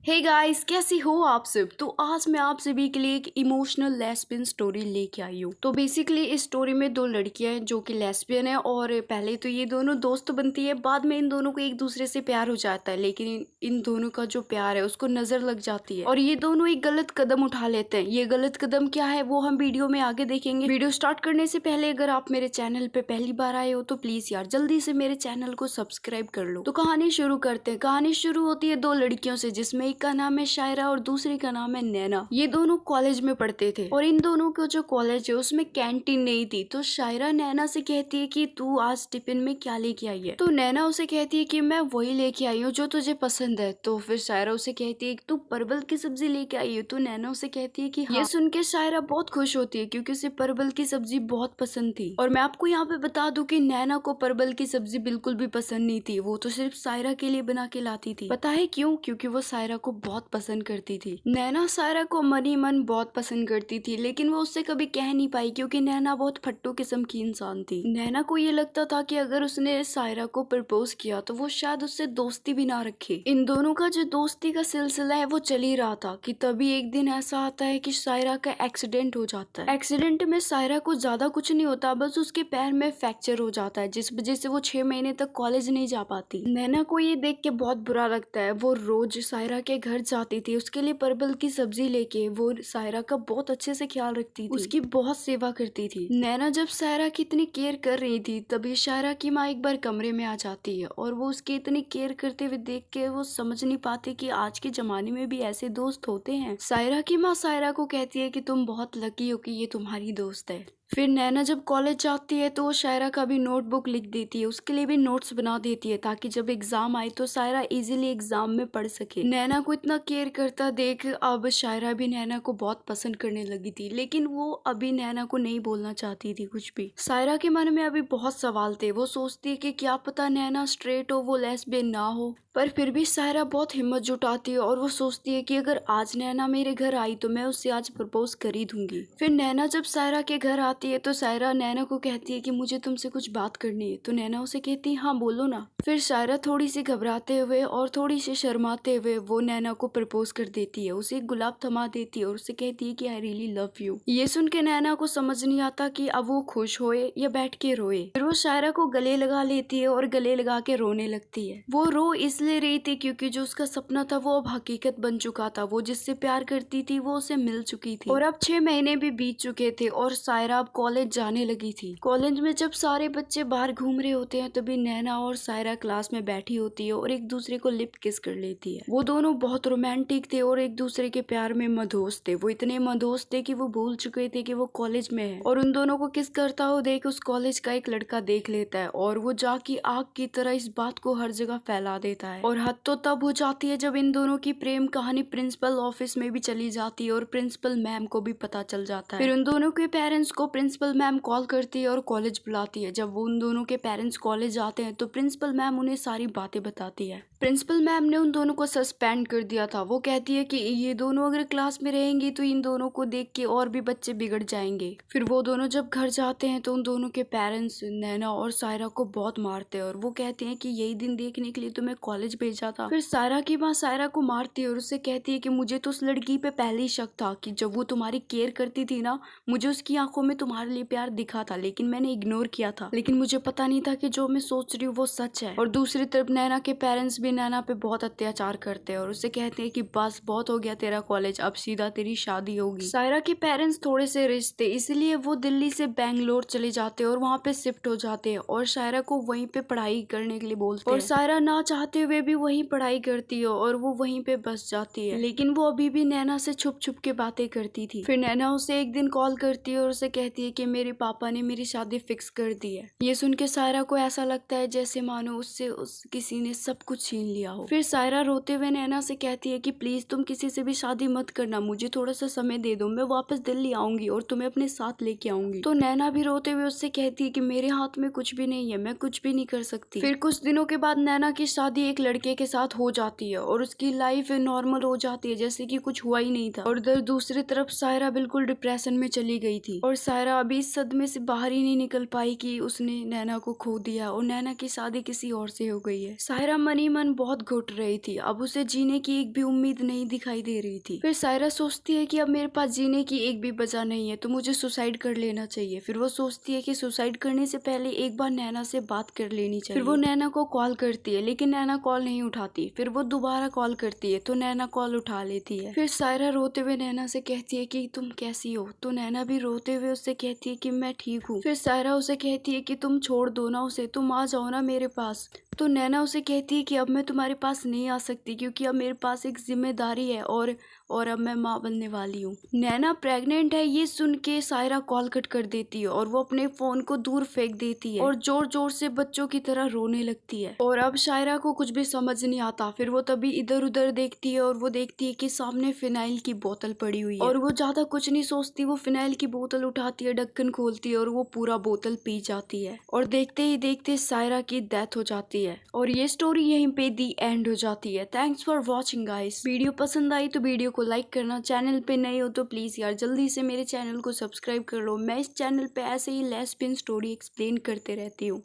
Hey guys, कैसी हो आप सब। तो आज मैं आप सभी के लिए एक इमोशनल लेस्बियन स्टोरी लेके आई हूँ। तो बेसिकली इस स्टोरी में दो लड़कियां हैं जो कि लेस्बियन है और पहले तो ये दोनों दोस्त बनती है, बाद में इन दोनों को एक दूसरे से प्यार हो जाता है, लेकिन इन दोनों का जो प्यार है उसको नजर लग जाती है और ये दोनों एक गलत कदम उठा लेते हैं। ये गलत कदम क्या है वो हम वीडियो में आगे देखेंगे। वीडियो स्टार्ट करने से पहले अगर आप मेरे चैनल पे पहली बार आए हो तो प्लीज यार जल्दी से मेरे चैनल को सब्सक्राइब कर लो। तो कहानी शुरू करते हैं। कहानी शुरू होती है दो लड़कियों से, जिसमें एक का नाम है शायरा और दूसरी का नाम है नैना। ये दोनों कॉलेज में पढ़ते थे और इन दोनों का जो कॉलेज है उसमें कैंटीन नहीं थी। तो शायरा नैना से कहती है कि तू आज टिफिन में क्या लेके आई है। तो नैना उसे कहती है कि मैं वही लेके आई हूँ जो तुझे पसंद है। तो फिर शायरा उसे कहती है कि तू परवल की सब्जी लेके आई है। तो नैना उसे कहती है कि हाँ। ये सुन के शायरा बहुत खुश होती है क्योंकि उसे परवल की सब्जी बहुत पसंद थी। और मैं आपको यहाँ पे बता दूं कि नैना को परवल की सब्जी बिल्कुल भी पसंद नहीं थी। वो तो सिर्फ शायरा के लिए बना के लाती थी। पता है क्यों? क्योंकि वो शायरा को बहुत पसंद करती थी। नैना शायरा को मन ही मन बहुत पसंद करती थी, लेकिन वो उससे कभी कह नहीं पाई क्योंकि नैना बहुत फट्टू किस्म की इंसान थी। नैना को ये लगता था कि अगर उसने शायरा को प्रपोज किया तो वो शायद उससे दोस्ती भी ना रखे। इन दोनों का जो दोस्ती का सिलसिला है वो चल ही रहा था कि तभी एक दिन ऐसा आता है कि शायरा का एक्सीडेंट हो जाता है। एक्सीडेंट में शायरा को ज्यादा कुछ नहीं होता, बस उसके पैर में फ्रैक्चर हो जाता है, जिस वजह से वो 6 महीने तक कॉलेज नहीं जा पाती। नैना को ये देख के बहुत बुरा लगता है। वो रोज शायरा के घर जाती थी, उसके लिए परवल की सब्जी लेके। वो शायरा का बहुत अच्छे से ख्याल रखती थी, उसकी बहुत सेवा करती थी। नैना जब शायरा की इतनी केयर कर रही थी तभी शायरा की माँ एक बार कमरे में आ जाती है और वो उसकी इतनी केयर करते हुए देख के वो समझ नहीं पाती कि आज के जमाने में भी ऐसे दोस्त होते हैं। शायरा की माँ शायरा को कहती है कि तुम बहुत लकी हो कि ये तुम्हारी दोस्त है। फिर नैना जब कॉलेज जाती है तो वो शायरा का भी नोटबुक लिख देती है, उसके लिए भी नोट्स बना देती है ताकि जब एग्जाम आए तो शायरा इजीली एग्जाम में पढ़ सके। नैना को इतना केयर करता देख अब शायरा भी नैना को बहुत पसंद करने लगी थी, लेकिन वो अभी नैना को नहीं बोलना चाहती थी कुछ भी। शायरा के मन में अभी बहुत सवाल थे। वो सोचती है कि क्या पता नैना स्ट्रेट हो, वो लेस्बियन ना हो, पर फिर भी शायरा बहुत हिम्मत जुटाती है और वो सोचती है कि अगर आज नैना मेरे घर आई तो मैं उससे आज प्रपोज कर ही दूंगी। फिर नैना जब शायरा के घर आती है तो शायरा नैना को कहती है कि मुझे तुमसे कुछ बात करनी है। तो नैना उसे कहती है हाँ बोलो ना। फिर शायरा थोड़ी सी घबराते हुए और थोड़ी सी शर्माते हुए वो नैना को प्रपोज कर देती है, उसे एक गुलाब थमा देती है और उसे कहती है कि आई रियली लव यू। ये सुन के नैना को समझ नहीं आता कि अब वो खुश होए या बैठ के रोए। फिर वो शायरा को गले लगा लेती है और गले लगा के रोने लगती है। वो रो इसलिए रही थी क्योंकि जो उसका सपना था वो अब हकीकत बन चुका था। वो जिससे प्यार करती थी वो उसे मिल चुकी थी और अब 6 महीने भी बीत चुके थे और शायरा अब कॉलेज जाने लगी थी। कॉलेज में जब सारे बच्चे बाहर घूम रहे होते हैं तभी नैना और शायरा क्लास में बैठी होती है और एक दूसरे को लिप किस कर लेती है। वो दोनों बहुत रोमांटिक थे और एक दूसरे के प्यार में मदहोश थे। वो इतने मदहोश थे कि वो भूल चुके थे कि वो कॉलेज में है और उन दोनों को किस करता हो देख उस कॉलेज का एक लड़का देख लेता है और वो जाके आग की तरह इस बात को हर जगह फैला देता है। और हद तो तब हो जाती है जब इन दोनों की प्रेम कहानी प्रिंसिपल ऑफिस में भी चली जाती है और प्रिंसिपल मैम को भी पता चल जाता है। फिर उन दोनों के पेरेंट्स को प्रिंसिपल मैम कॉल करती है और कॉलेज बुलाती है। जब वो उन दोनों के पेरेंट्स कॉलेज आते हैं तो प्रिंसिपल मैम उन्हें सारी बातें बताती है। प्रिंसिपल मैम ने उन दोनों को सस्पेंड कर दिया था। वो कहती है कि ये दोनों अगर क्लास में रहेंगी तो इन दोनों को देख के और भी बच्चे बिगड़ जाएंगे। फिर वो दोनों जब घर जाते हैं तो उन दोनों के पेरेंट्स नैना और शायरा को बहुत मारते हैं और वो कहते हैं कि यही दिन देखने के लिए तुम्हें कॉलेज भेजा था। फिर शायरा की माँ शायरा को मारती है और उससे कहती है कि मुझे तो उस लड़की पे पहले ही शक था कि जब वो तुम्हारी केयर करती थी ना, मुझे उसकी आंखों में तुम्हारे लिए प्यार दिखा था, लेकिन मैंने इग्नोर किया था। लेकिन मुझे पता नहीं था कि जो मैं सोच रही हूँ वो सच है। और दूसरी तरफ नैना के पेरेंट्स भी नैना पे बहुत अत्याचार करते हैं और उससे कहते हैं कि बस बहुत हो गया तेरा कॉलेज, अब सीधा तेरी शादी होगी। शायरा के पेरेंट्स थोड़े से रिच थे, इसलिए वो दिल्ली से बैंगलोर चले जाते हैं और वहाँ पे शिफ्ट हो जाते हैं और शायरा को वहीं पे पढ़ाई करने के लिए बोलते हैं। और शायरा ना चाहते हुए भी वहीं पढ़ाई करती है और वो वहीं पे बस जाती है, लेकिन वो अभी भी नैना से छुप छुप के बातें करती थी। फिर नैना उसे एक दिन कॉल करती है और उसे कहती है कि मेरे पापा ने मेरी शादी फिक्स कर दी है। ये सुन के शायरा को ऐसा लगता है जैसे मानो उससे किसी ने सब कुछ छीन लिया हो। फिर शायरा रोते हुए नैना से कहती है कि प्लीज तुम किसी से भी शादी मत करना, मुझे थोड़ा सा समय दे दो, मैं वापस दिल्ली आऊंगी और तुम्हें अपने साथ लेके आऊंगी। तो नैना भी रोते हुए उससे कहती है कि मेरे हाथ में कुछ भी नहीं है, मैं कुछ भी नहीं कर सकती। फिर कुछ दिनों के बाद नैना की शादी एक एक लड़के के साथ हो जाती है और उसकी लाइफ नॉर्मल हो जाती है जैसे कि कुछ हुआ ही नहीं था। और उधर दूसरी तरफ सायरा बिल्कुल डिप्रेशन में चली गई थी और सायरा अभी इस सदमे से बाहर ही नहीं निकल पाई कि उसने नैना को खो दिया और नैना की शादी किसी और से हो गई है। सायरा मन ही मन बहुत घुट रही थी, अब उसे जीने की एक भी उम्मीद नहीं दिखाई दे रही थी। फिर सायरा सोचती है कि अब मेरे पास जीने की एक भी वजह नहीं है तो मुझे सुसाइड कर लेना चाहिए। फिर वो सोचती है कि सुसाइड करने से पहले एक बार नैना से बात कर लेनी चाहिए। फिर वो नैना को कॉल करती है लेकिन नैना कॉल नहीं उठाती। फिर वो दोबारा कॉल करती है तो नैना कॉल उठा लेती है। फिर सायरा रोते हुए नैना से कहती है कि तुम कैसी हो, तो नैना भी रोते हुए उससे कहती है कि मैं ठीक हूँ। फिर सायरा उसे कहती है कि तुम छोड़ दो ना उसे, तुम आ जाओ ना मेरे पास। तो नैना उसे कहती है कि अब मैं तुम्हारे पास नहीं आ सकती क्योंकि अब मेरे पास एक जिम्मेदारी है और अब मैं माँ बनने वाली हूँ। नैना प्रेग्नेंट है ये सुन के सायरा कॉल कट कर देती है और वो अपने फोन को दूर फेंक देती है और जोर जोर से बच्चों की तरह रोने लगती है। और अब सायरा को कुछ भी समझ नहीं आता। फिर वो तभी इधर उधर देखती है और वो देखती है कि सामने फिनाइल की बोतल पड़ी हुई है और वो ज्यादा कुछ नहीं सोचती। वो फिनाइल की बोतल उठाती है, ढक्कन खोलती है और वो पूरा बोतल पी जाती है और देखते ही देखते सायरा की डेथ हो जाती है। और ये स्टोरी यहीं पे दी एंड हो जाती है। Thanks for watching guys. Video पसंद आई तो वीडियो को लाइक करना, चैनल पे नए हो तो प्लीज यार जल्दी से मेरे चैनल को सब्सक्राइब कर लो। मैं इस चैनल पे ऐसे ही लेस्बियन स्टोरी एक्सप्लेन करते रहती हूँ।